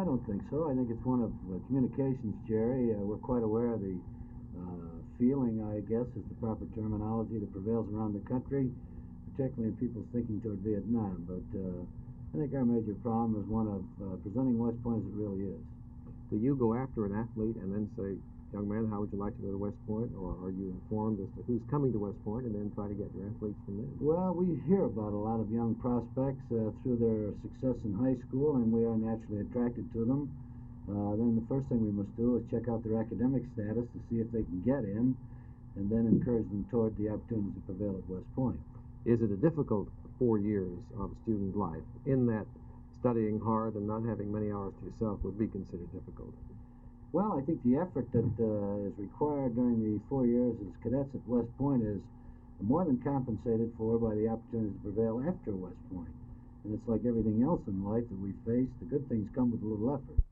I don't think so. I think it's one of communications, Jerry. We're quite aware of the feeling, I guess, is the proper terminology that prevails around the country, particularly in people's thinking toward Vietnam. But I think our major problem is one of presenting West Point as it really is. Do you go after an athlete and then say, young man, how would you like to go to West Point? Or are you informed as to who's coming to West Point and then try to get your athletes from there? Well, we hear about a lot of young prospects through their success in high school, and we are naturally attracted to them. Then the first thing we must do is check out their academic status to see if they can get in, and then encourage them toward the opportunities that prevail at West Point. Is it a difficult 4 years of student life in that studying hard and not having many hours to yourself would be considered difficult? Well, I think the effort that is required during the 4 years as cadets at West Point is more than compensated for by the opportunities to prevail after West Point. And it's like everything else in life that we face, the good things come with a little effort.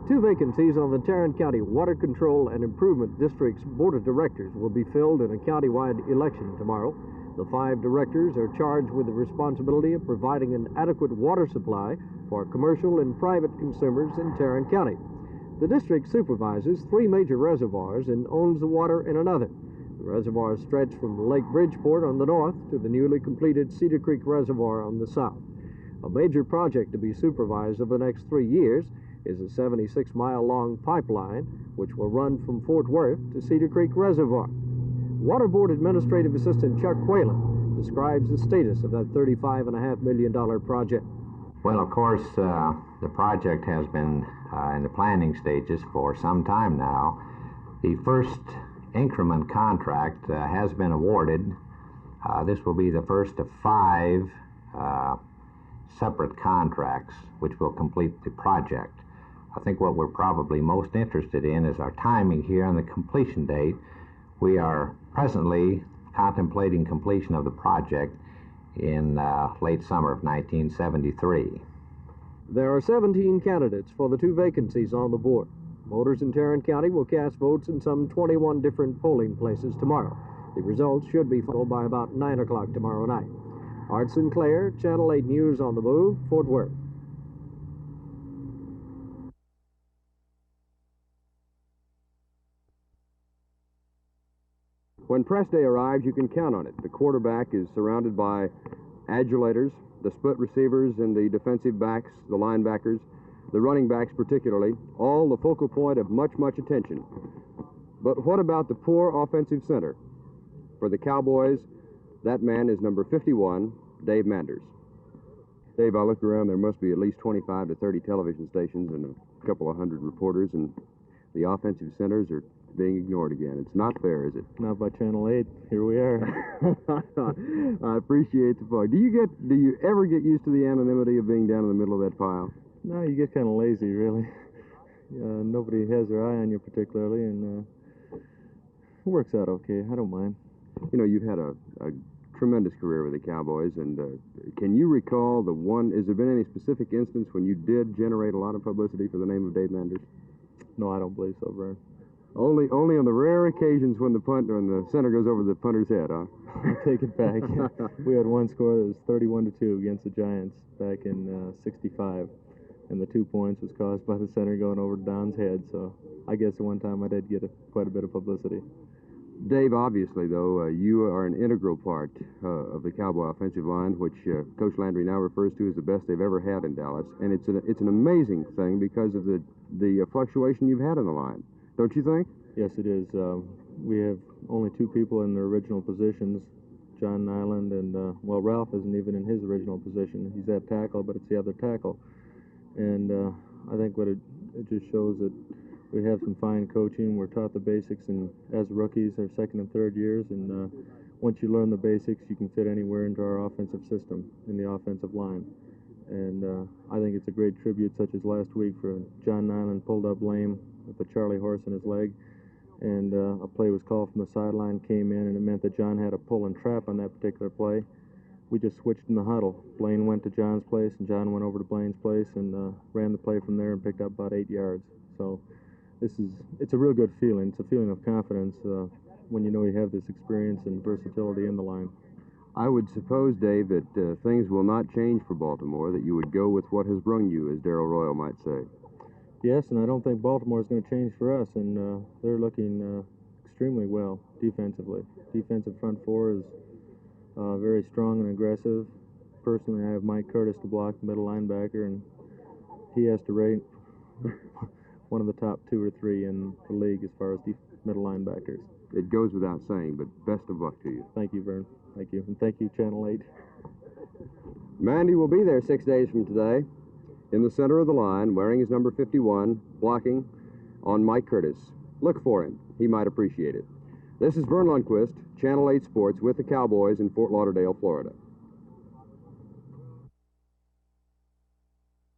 Two vacancies on the Tarrant County Water Control and Improvement District's Board of Directors will be filled in a county-wide election tomorrow. The 5 directors are charged with the responsibility of providing an adequate water supply for commercial and private consumers in Tarrant County. The district supervises 3 major reservoirs and owns the water in another. The reservoirs stretch from Lake Bridgeport on the north to the newly completed Cedar Creek Reservoir on the south. A major project to be supervised over the next 3 years is a 76-mile-long pipeline which will run from Fort Worth to Cedar Creek Reservoir. Water Board Administrative Assistant Chuck Whalen describes the status of that $35.5 million project. Well, of course, the project has been in the planning stages for some time now. The first increment contract has been awarded. This will be the first of 5 separate contracts which will complete the project. I think what we're probably most interested in is our timing here on the completion date. We are presently contemplating completion of the project in late summer of 1973. There are 17 candidates for the 2 vacancies on the board. Voters in Tarrant County will cast votes in some 21 different polling places tomorrow. The results should be final by about 9 o'clock tomorrow night. Art Sinclair, Channel 8 News on the Move, Fort Worth. When press day arrives, you can count on it. The quarterback is surrounded by adulators, the split receivers and the defensive backs, the linebackers, the running backs particularly, all the focal point of much, much attention. But what about the poor offensive center? For the Cowboys, that man is number 51, Dave Manders. Dave, I looked around, there must be at least 25 to 30 television stations and a couple of hundred reporters, and the offensive centers are being ignored again. It's not fair, is it? Not by Channel 8. Here we are. I appreciate the plug. Do you ever get used to the anonymity of being down in the middle of that pile? No, you get kind of lazy, really. Nobody has their eye on you particularly, and it works out okay. I don't mind. You know, you've had a tremendous career with the Cowboys, and can you recall has there been any specific instance when you did generate a lot of publicity for the name of Dave Manders? No, I don't believe so, Verne. Only on the rare occasions when the center goes over the punter's head, huh? I'll take it back. We had one score that was 31-2 against the Giants back in '65, and the 2 points was caused by the center going over Don's head. So I guess at one time I did get quite a bit of publicity. Dave, obviously, though, you are an integral part of the Cowboy offensive line, which Coach Landry now refers to as the best they've ever had in Dallas. And it's an amazing thing because of the fluctuation you've had in the line. Don't you think? Yes, it is. we have only two people in their original positions, John Nyland and, well, Ralph isn't even in his original position. He's at tackle, but it's the other tackle. And I think what it just shows that we have some fine coaching. We're taught the basics as rookies, our second and third years, and once you learn the basics, you can fit anywhere into our offensive system in the offensive line. And I think it's a great tribute, such as last week for John Nyland pulled up lame with a Charlie horse in his leg, and a play was called from the sideline, came in, and it meant that John had to pull and trap on that particular play. We just switched in the huddle. Blaine went to John's place, and John went over to Blaine's place and ran the play from there and picked up about 8 yards. So it's a real good feeling. It's a feeling of confidence when you know you have this experience and versatility in the line. I would suppose, Dave, that things will not change for Baltimore, that you would go with what has brung you, as Darrell Royal might say. Yes, and I don't think Baltimore is going to change for us, and they're looking extremely well defensively. Defensive front four is very strong and aggressive. Personally, I have Mike Curtis to block the middle linebacker, and he has to rate one of the top 2 or 3 in the league as far as middle linebackers. It goes without saying, but best of luck to you. Thank you, Verne. Thank you. And thank you, Channel 8. Mandy will be there 6 days from today, in the center of the line, wearing his number 51, blocking on Mike Curtis. Look for him. He might appreciate it. This is Verne Lundquist, Channel 8 Sports, with the Cowboys in Fort Lauderdale, Florida.